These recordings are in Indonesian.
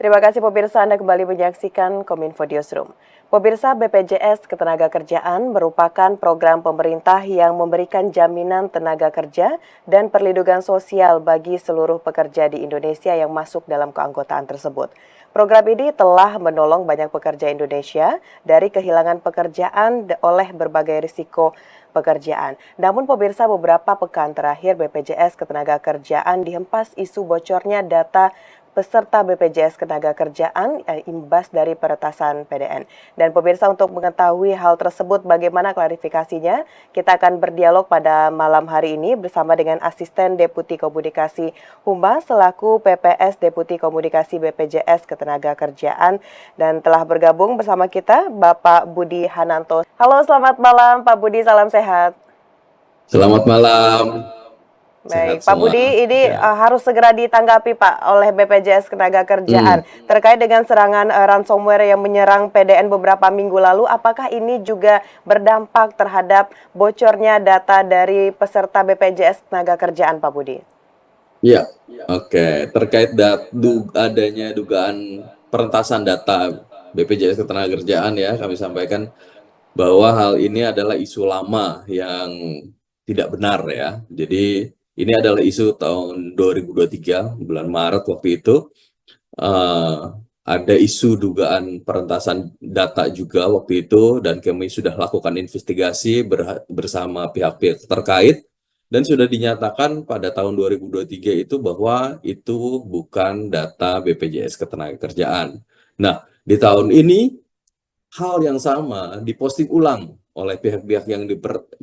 Terima kasih pemirsa, Anda kembali menyaksikan Kominfo Newsroom. Pemirsa, BPJS Ketenagakerjaan merupakan program pemerintah yang memberikan jaminan tenaga kerja dan perlindungan sosial bagi seluruh pekerja di Indonesia yang masuk dalam keanggotaan tersebut. Program ini telah menolong banyak pekerja Indonesia dari kehilangan pekerjaan oleh berbagai risiko pekerjaan. Namun pemirsa, beberapa pekan terakhir BPJS Ketenagakerjaan dihempas isu bocornya data peserta BPJS Ketenagakerjaan imbas dari peretasan PDN. Dan pemirsa, untuk mengetahui hal tersebut bagaimana klarifikasinya, kita akan berdialog pada malam hari ini bersama dengan Asisten Deputi Komunikasi Humas selaku PPS Deputi Komunikasi BPJS Ketenagakerjaan, dan telah bergabung bersama kita Bapak Budi Hananto. Halo, selamat malam Pak Budi, salam sehat. Selamat malam. Baik, Sehat Pak semua. Budi, ini Ya. harus segera ditanggapi Pak oleh BPJS Ketenagakerjaan terkait dengan serangan ransomware yang menyerang PDN beberapa minggu lalu. Apakah ini juga berdampak terhadap bocornya data dari peserta BPJS Ketenagakerjaan, Pak Budi? Ya, oke. Terkait adanya dugaan peretasan data BPJS Ketenagakerjaan ya, kami sampaikan bahwa hal ini adalah isu lama yang tidak benar ya. Jadi ini adalah isu tahun 2023, bulan Maret waktu itu. eh, ada isu dugaan perentasan data juga waktu itu, dan kami sudah lakukan investigasi bersama pihak-pihak terkait, dan sudah dinyatakan pada tahun 2023 itu bahwa itu bukan data BPJS Ketenagakerjaan. Nah, di tahun ini hal yang sama diposting ulang oleh pihak-pihak yang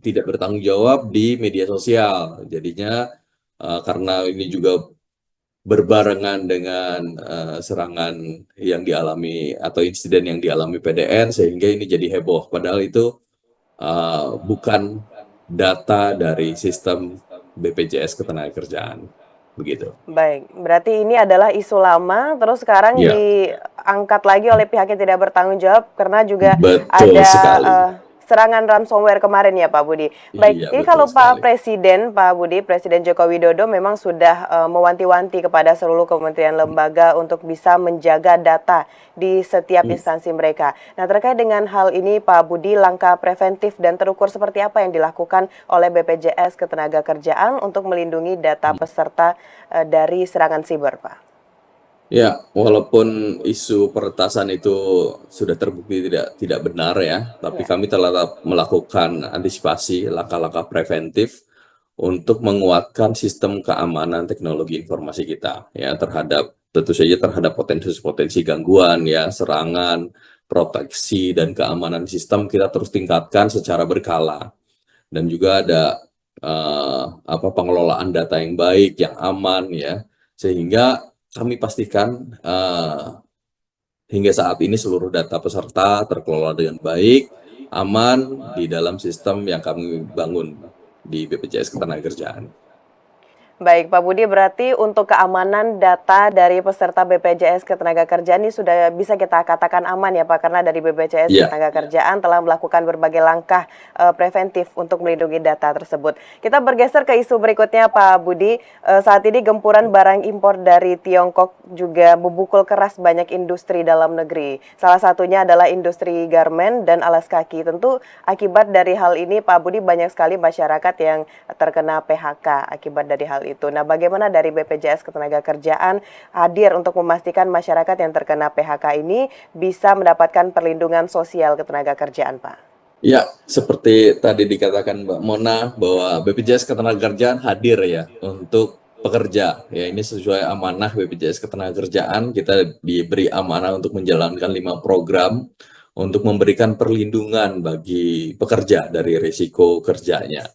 tidak bertanggung jawab di media sosial. Jadinya karena ini juga berbarengan dengan serangan yang dialami atau insiden yang dialami PDN, sehingga ini jadi heboh. Padahal itu bukan data dari sistem BPJS Ketenagakerjaan. Begitu. Baik, berarti ini adalah isu lama, terus sekarang Ya, diangkat lagi oleh pihak yang tidak bertanggung jawab karena juga betul ada sekali. serangan ransomware kemarin ya Pak Budi. Baik, Iya, ini betul kalau sekali. Pak Budi, Presiden Joko Widodo memang sudah mewanti-wanti kepada seluruh kementerian lembaga untuk bisa menjaga data di setiap Hmm. instansi mereka. Nah, terkait dengan hal ini Pak Budi, langkah preventif dan terukur seperti apa yang dilakukan oleh BPJS Ketenagakerjaan untuk melindungi data peserta dari serangan siber, Pak? Ya, walaupun isu peretasan itu sudah terbukti tidak benar ya, tapi Ya. kami telah melakukan antisipasi langkah-langkah preventif untuk menguatkan sistem keamanan teknologi informasi kita ya, tentu saja terhadap potensi-potensi gangguan ya, serangan, proteksi dan keamanan sistem kita terus tingkatkan secara berkala, dan juga ada pengelolaan data yang baik, yang aman ya, sehingga kami pastikan hingga saat ini seluruh data peserta terkelola dengan baik, aman di dalam sistem yang kami bangun di BPJS Ketenagakerjaan. Baik, Pak Budi, berarti untuk keamanan data dari peserta BPJS Ketenagakerjaan ini sudah bisa kita katakan aman ya Pak, karena dari BPJS Iya, Ketenagakerjaan telah melakukan berbagai langkah preventif untuk melindungi data tersebut. Kita bergeser ke isu berikutnya Pak Budi. Saat ini gempuran barang impor dari Tiongkok juga memukul keras banyak industri dalam negeri. Salah satunya adalah industri garmen dan alas kaki. Tentu akibat dari hal ini Pak Budi, banyak sekali masyarakat yang terkena PHK akibat dari hal itu. Nah, bagaimana dari BPJS Ketenagakerjaan hadir untuk memastikan masyarakat yang terkena PHK ini bisa mendapatkan perlindungan sosial ketenagakerjaan, Pak? ya, seperti tadi dikatakan Mbak Mona bahwa BPJS Ketenagakerjaan hadir ya untuk pekerja. Ya, ini sesuai amanah BPJS Ketenagakerjaan, kita diberi amanah untuk menjalankan 5 program untuk memberikan perlindungan bagi pekerja dari risiko kerjanya.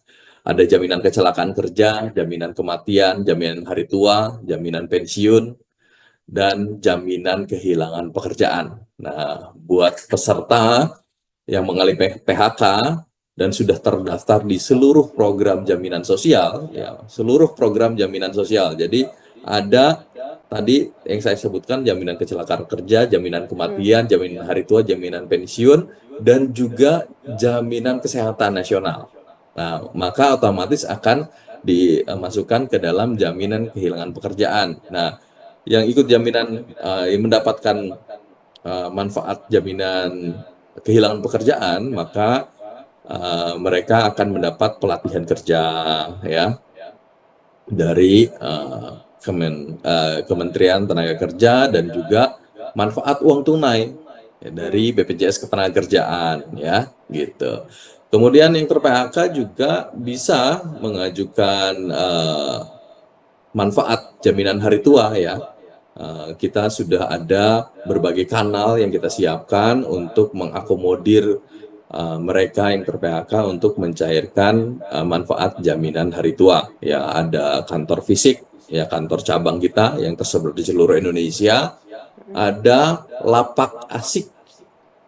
Ada jaminan kecelakaan kerja, jaminan kematian, jaminan hari tua, jaminan pensiun, dan jaminan kehilangan pekerjaan. Nah, buat peserta yang mengalami PHK dan sudah terdaftar di seluruh program jaminan sosial, ya, seluruh program jaminan sosial. Jadi ada tadi yang saya sebutkan, jaminan kecelakaan kerja, jaminan kematian, jaminan hari tua, jaminan pensiun, dan juga jaminan kesehatan nasional. Nah, maka otomatis akan dimasukkan ke dalam jaminan kehilangan pekerjaan. Nah, yang ikut jaminan yang mendapatkan manfaat jaminan kehilangan pekerjaan, maka mereka akan mendapat pelatihan kerja ya dari Kementerian Tenaga Kerja dan juga manfaat uang tunai ya, dari BPJS Ketenagakerjaan ya gitu. Kemudian yang ter-PHK juga bisa mengajukan manfaat jaminan hari tua ya. Kita sudah ada berbagai kanal yang kita siapkan untuk mengakomodir mereka yang ter-PHK untuk mencairkan manfaat jaminan hari tua. Ya, ada kantor fisik, ya kantor cabang kita yang tersebar di seluruh Indonesia. Ada lapak asik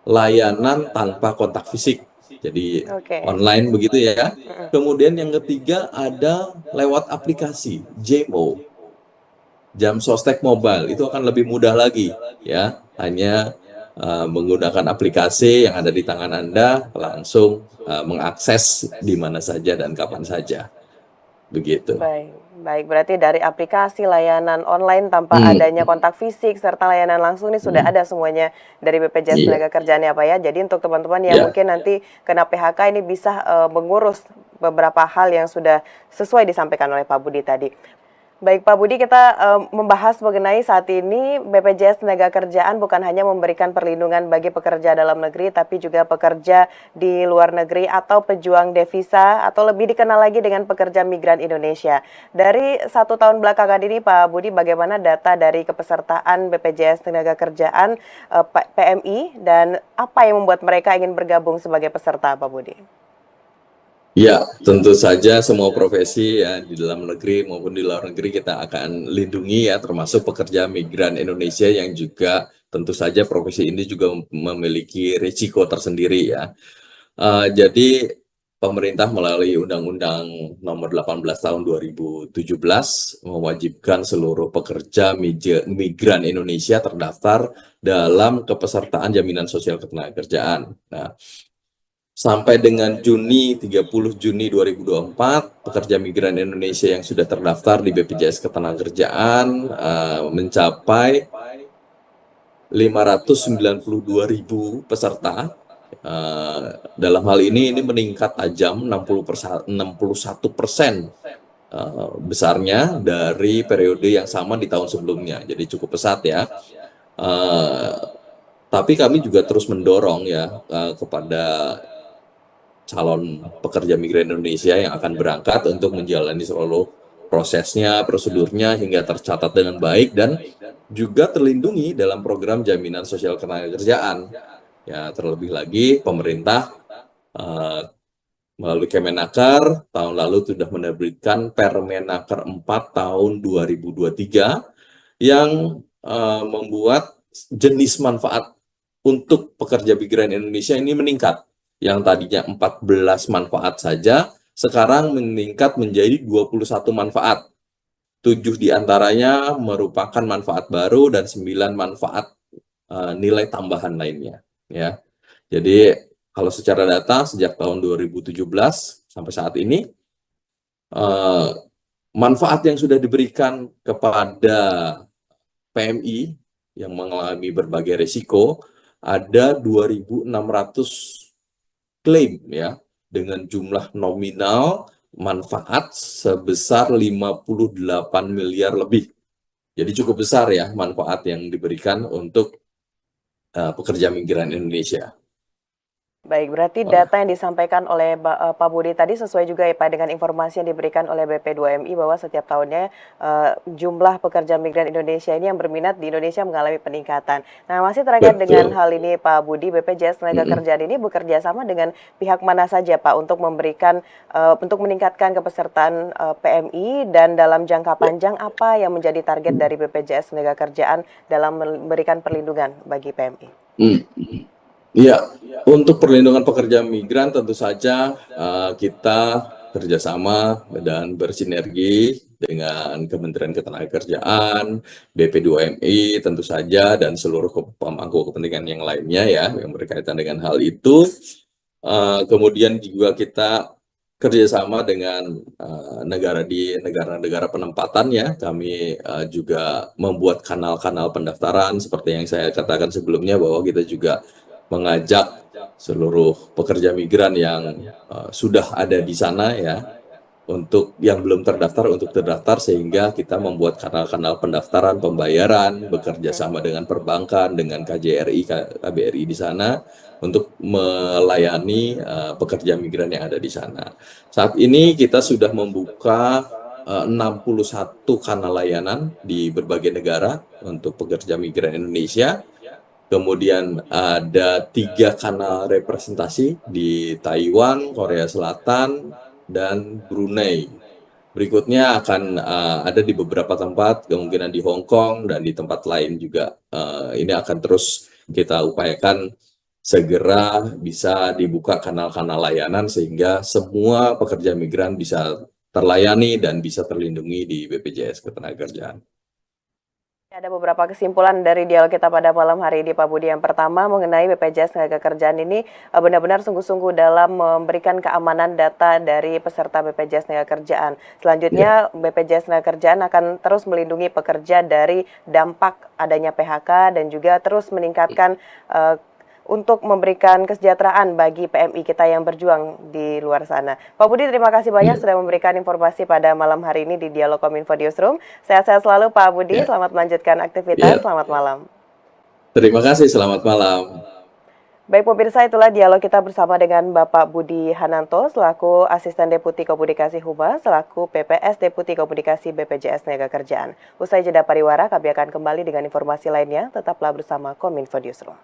layanan tanpa kontak fisik. Jadi Oke. online begitu ya. Kemudian yang ketiga ada lewat aplikasi JMO, Jam Sostek Mobile. Itu akan lebih mudah lagi ya. Hanya menggunakan aplikasi yang ada di tangan Anda langsung mengakses di mana saja dan kapan saja. Begitu. Baik, baik. Berarti dari aplikasi layanan online tanpa Hmm, adanya kontak fisik serta layanan langsung ini sudah hmm, ada semuanya dari BPJS iya, Tenagakerjaan ya Pak ya. Jadi untuk teman-teman yang ya. mungkin nanti kena PHK ini bisa mengurus beberapa hal yang sudah sesuai disampaikan oleh Pak Budi tadi. Baik Pak Budi, kita membahas mengenai saat ini BPJS Tenagakerjaan bukan hanya memberikan perlindungan bagi pekerja dalam negeri, tapi juga pekerja di luar negeri atau pejuang devisa atau lebih dikenal lagi dengan pekerja migran Indonesia. Dari 1 tahun belakangan ini Pak Budi, bagaimana data dari kepesertaan BPJS Tenagakerjaan PMI dan apa yang membuat mereka ingin bergabung sebagai peserta Pak Budi? Ya, tentu saja semua profesi ya di dalam negeri maupun di luar negeri kita akan lindungi ya, termasuk pekerja migran Indonesia yang juga tentu saja profesi ini juga memiliki risiko tersendiri ya. Jadi pemerintah melalui Undang-Undang Nomor 18 Tahun 2017 mewajibkan seluruh pekerja migran Indonesia terdaftar dalam kepesertaan jaminan sosial ketenagakerjaan. Nah, sampai dengan 30 Juni 2024, pekerja migran Indonesia yang sudah terdaftar di BPJS Ketenagakerjaan mencapai 592.000 peserta. Dalam hal ini meningkat tajam 61% besarnya dari periode yang sama di tahun sebelumnya. Jadi cukup pesat ya. Tapi kami juga terus mendorong ya kepada calon pekerja migran Indonesia yang akan berangkat untuk menjalani seluruh prosesnya, prosedurnya hingga tercatat dengan baik dan juga terlindungi dalam program jaminan sosial ketenagakerjaan. Ya, terlebih lagi pemerintah melalui Kemenaker tahun lalu sudah menerbitkan Permenaker 4 tahun 2023 yang membuat jenis manfaat untuk pekerja migran Indonesia ini meningkat. Yang tadinya 14 manfaat saja, sekarang meningkat menjadi 21 manfaat. 7 diantaranya merupakan manfaat baru dan 9 manfaat nilai tambahan lainnya. Ya, jadi kalau secara data sejak tahun 2017 sampai saat ini, manfaat yang sudah diberikan kepada PMI yang mengalami berbagai risiko ada 2.600 klaim ya dengan jumlah nominal manfaat sebesar 58 miliar lebih. Jadi cukup besar ya manfaat yang diberikan untuk pekerja migran Indonesia. Baik, berarti data yang disampaikan oleh Pak Budi tadi sesuai juga ya Pak dengan informasi yang diberikan oleh BP2MI bahwa setiap tahunnya jumlah pekerja migran Indonesia ini yang berminat di Indonesia mengalami peningkatan. Nah, masih terkait dengan Betul. hal ini Pak Budi, BPJS Tenagakerjaan ini bekerja sama dengan pihak mana saja Pak untuk memberikan untuk meningkatkan kepesertaan PMI dan dalam jangka panjang apa yang menjadi target dari BPJS Tenagakerjaan dalam memberikan perlindungan bagi PMI? Hmm. Iya, untuk perlindungan pekerja migran tentu saja kita kerjasama dan bersinergi dengan Kementerian Ketenagakerjaan, BP2MI tentu saja, dan seluruh pemangku kepentingan yang lainnya ya yang berkaitan dengan hal itu. Kemudian juga kita kerjasama dengan negara di negara-negara penempatannya, kami juga membuat kanal-kanal pendaftaran seperti yang saya katakan sebelumnya bahwa kita juga mengajak seluruh pekerja migran yang sudah ada di sana ya untuk yang belum terdaftar untuk terdaftar sehingga kita membuat kanal-kanal pendaftaran pembayaran bekerja sama dengan perbankan dengan KJRI KBRI di sana untuk melayani pekerja migran yang ada di sana. Saat ini kita sudah membuka 61 kanal layanan di berbagai negara untuk pekerja migran Indonesia. Kemudian ada 3 kanal representasi di Taiwan, Korea Selatan, dan Brunei. Berikutnya akan ada di beberapa tempat, kemungkinan di Hong Kong dan di tempat lain juga. Ini akan terus kita upayakan segera bisa dibuka kanal-kanal layanan sehingga semua pekerja migran bisa terlayani dan bisa terlindungi di BPJS Ketenagakerjaan. Ada beberapa kesimpulan dari dialog kita pada malam hari ini, Pak Budi. Yang pertama mengenai BPJS Ketenagakerjaan ini benar-benar sungguh-sungguh dalam memberikan keamanan data dari peserta BPJS Ketenagakerjaan. Selanjutnya, BPJS Ketenagakerjaan akan terus melindungi pekerja dari dampak adanya PHK dan juga terus meningkatkan untuk memberikan kesejahteraan bagi PMI kita yang berjuang di luar sana. Pak Budi, terima kasih banyak sudah memberikan informasi pada malam hari ini di Dialog Kominfo Newsroom. Sehat-sehat selalu Pak Budi, selamat melanjutkan aktivitas, selamat malam. Terima kasih, selamat malam. Baik pemirsa, itulah dialog kita bersama dengan Bapak Budi Hananto selaku Asisten Deputi Komunikasi Humas, selaku PPS Deputi Komunikasi BPJS Ketenagakerjaan. Usai jeda pariwara, kami akan kembali dengan informasi lainnya. Tetaplah bersama Kominfo Newsroom.